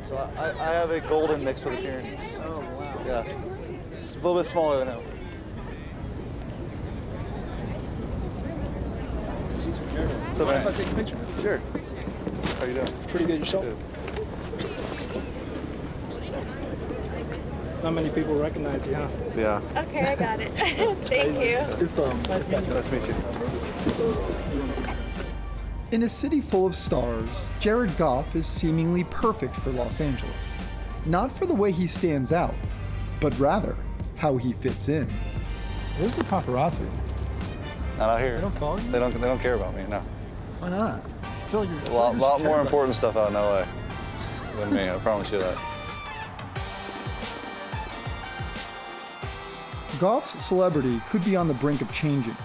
So I have a golden mixed with a Pyrenees. Oh, wow. Yeah. It's a little bit smaller than him. Excuse me, Jared. So Mind if I take a picture? Sure. How you doing? Pretty good yourself? Good. Not many people recognize you, huh? Yeah. Okay, I got it. Thank you. Nice to meet you. In a city full of stars, Jared Goff is seemingly perfect for Los Angeles. Not for the way he stands out, but rather how he fits in. Where's the paparazzi? Not out here. They don't follow you? They don't care about me, no. Why not? I feel like A lot more important stuff out in LA than me, I promise you that. Goff's celebrity could be on the brink of changing.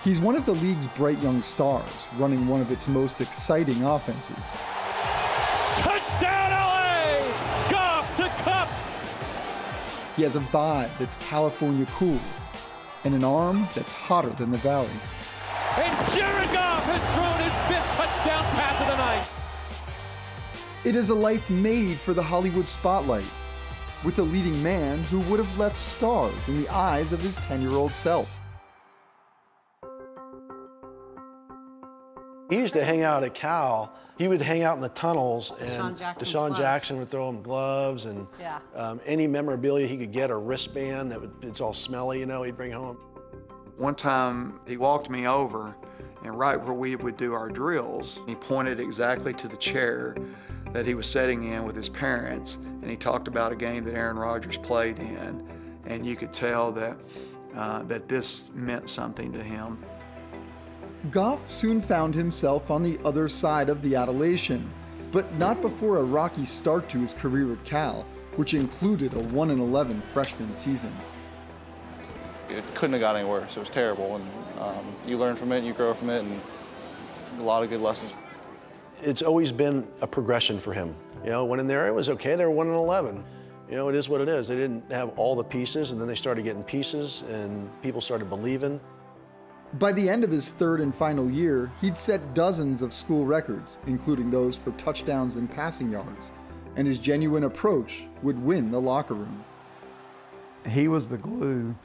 He's one of the league's bright young stars, running one of its most exciting offenses. Touchdown, LA! Goff to Cup! He has a vibe that's California cool, and an arm that's hotter than the Valley. And Jared Goff has thrown his 5th touchdown pass of the night. It is a life made for the Hollywood spotlight, with a leading man who would have left stars in the eyes of his 10-year-old self. He used to hang out at Cal. He would hang out in the tunnels, and Deshaun Jackson would throw him gloves and any memorabilia he could get, a wristband it's all smelly, you know, he'd bring home. One time he walked me over, and right where we would do our drills, he pointed exactly to the chair that he was sitting in with his parents, and he talked about a game that Aaron Rodgers played in, and you could tell that, that this meant something to him. Goff soon found himself on the other side of the adulation, but not before a rocky start to his career at Cal, which included a 1-11 freshman season. It couldn't have got any worse. It was terrible, and you learn from it, and you grow from it, and a lot of good lessons. It's always been a progression for him. You know, when in there, it was okay. They were 1-11. You know, it is what it is. They didn't have all the pieces, and then they started getting pieces, and people started believing. By the end of his third and final year, he'd set dozens of school records, including those for touchdowns and passing yards, and his genuine approach would win the locker room. He was the glue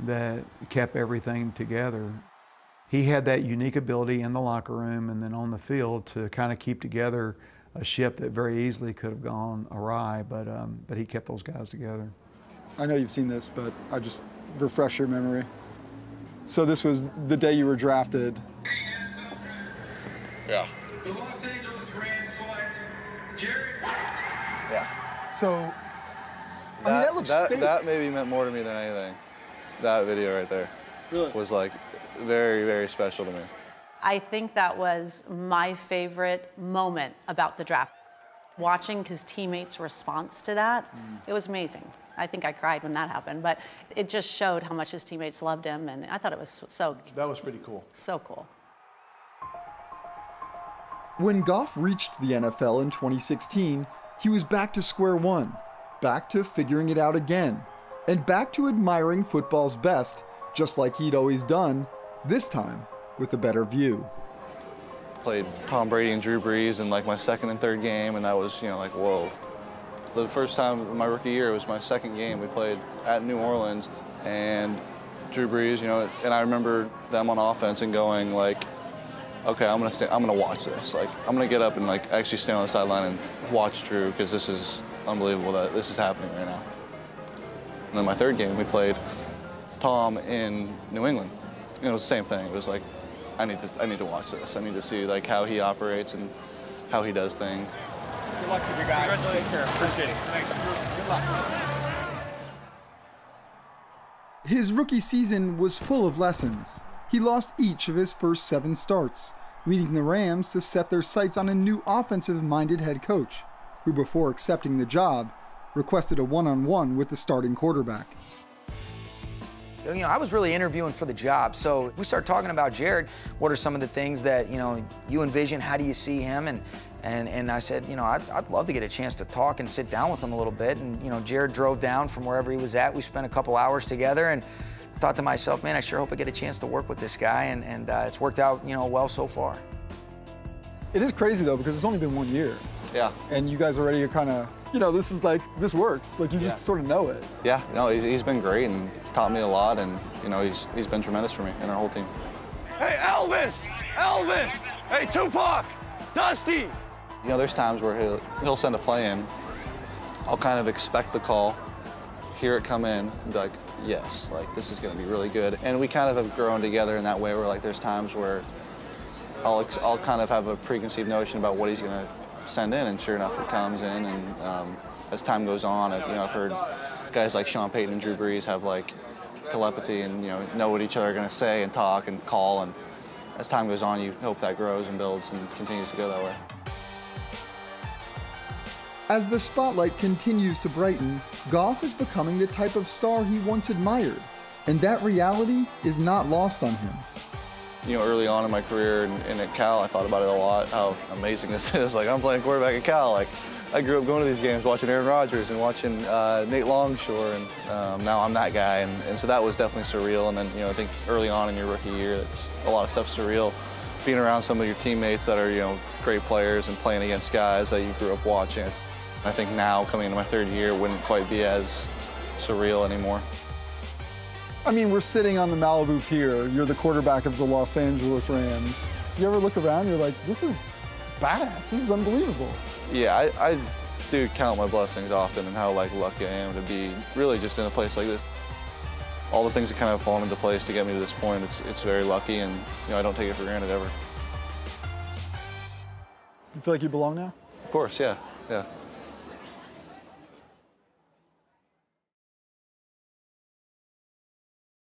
that kept everything together. He had that unique ability in the locker room and then on the field to kind of keep together a ship that very easily could have gone awry, but he kept those guys together. I know you've seen this, but I just refresh your memory. So this was the day you were drafted. Yeah. The Los Angeles Rams select Jared. Yeah. So, I mean, that looks fake. That maybe meant more to me than anything. That video right there was like very, very special to me. I think that was my favorite moment about the draft. Watching his teammates' response to that, it was amazing. I think I cried when that happened, but it just showed how much his teammates loved him, and I thought it was so... That was pretty cool. So cool. When Goff reached the NFL in 2016, he was back to square one, back to figuring it out again, and back to admiring football's best, just like he'd always done, this time with a better view. Played Tom Brady and Drew Brees in like my second and third game, and that was, you know, like, whoa. The first time in my rookie year, it was my second game. We played at New Orleans, and Drew Brees, you know, and I remember them on offense and going like, okay, I'm gonna watch this. Like, I'm gonna get up and like actually stand on the sideline and watch Drew, because this is unbelievable that this is happening right now. And then my third game, we played Tom in New England, and it was the same thing. It was like, I need to watch this. I need to see like how he operates and how he does things. Good luck to you guys. Congratulations. Appreciate it. Thanks. Good luck. His rookie season was full of lessons. He lost each of his first 7 starts, leading the Rams to set their sights on a new offensive-minded head coach, who before accepting the job, requested a one-on-one with the starting quarterback. You know, I was really interviewing for the job, so we started talking about Jared. What are some of the things that, you know, you envision? How do you see him? And I said, you know, I'd love to get a chance to talk and sit down with him a little bit. And, you know, Jared drove down from wherever he was at. We spent a couple hours together, and I thought to myself, man, I sure hope I get a chance to work with this guy, and it's worked out, you know, well so far. It is crazy, though, because it's only been 1 year. Yeah. And you guys already are kind of, this is like, this works. Like, you just sort of know it. Yeah, no, he's been great, and he's taught me a lot, and, he's been tremendous for me and our whole team. Hey, Elvis! Elvis! Hey, Tupac! Dusty! There's times where he'll send a play in. I'll kind of expect the call, hear it come in, and be like, yes, like, this is going to be really good. And we kind of have grown together in that way where, like, there's times where I'll kind of have a preconceived notion about what he's going to send in, and sure enough, it comes in. And as time goes on, I've heard guys like Sean Payton and Drew Brees have, like, telepathy and, know what each other are going to say and talk and call. And as time goes on, you hope that grows and builds and continues to go that way. As the spotlight continues to brighten, Goff is becoming the type of star he once admired, and that reality is not lost on him. Early on in my career and at Cal, I thought about it a lot, how amazing this is. Like, I'm playing quarterback at Cal. Like, I grew up going to these games, watching Aaron Rodgers and watching Nate Longshore, and now I'm that guy. And so that was definitely surreal. And then, I think early on in your rookie year, it's a lot of stuff surreal. Being around some of your teammates that are, great players and playing against guys that you grew up watching. I think now, coming into my third year, wouldn't quite be as surreal anymore. I mean, we're sitting on the Malibu Pier. You're the quarterback of the Los Angeles Rams. You ever look around, you're like, this is badass. This is unbelievable. Yeah, I do count my blessings often and how, like, lucky I am to be really just in a place like this. All the things that kind of fall into place to get me to this point, it's very lucky, and, I don't take it for granted ever. You feel like you belong now? Of course, yeah.